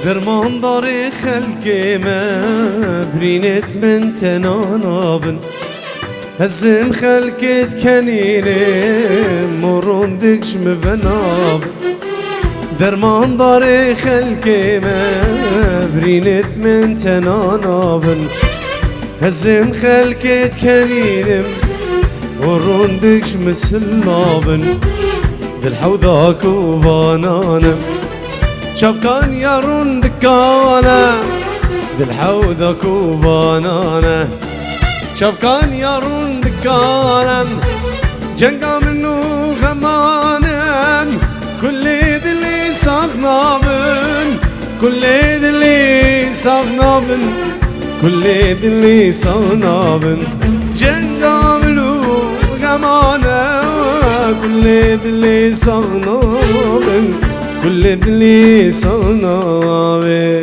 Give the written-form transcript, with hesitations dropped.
درمان داري خلقي ما برينت من تنانابن هزم خلقت كنيني مرون دكش مفناب درمان داري خلقي ما برينت من تنانابن هزم خلقت كنيني مرون دكش مسلابن بالحوضاك وبانانم شبكان يارون دكانه بالحوضاك وبانانه شبكان يارون دكانم جنقا منو غمانم كل دلي ساغنابن كل دلي ساغنابن كل دلي ساغنابن جنقا منو غمانم كل دلي ساغنابن كل دلي ساغنابن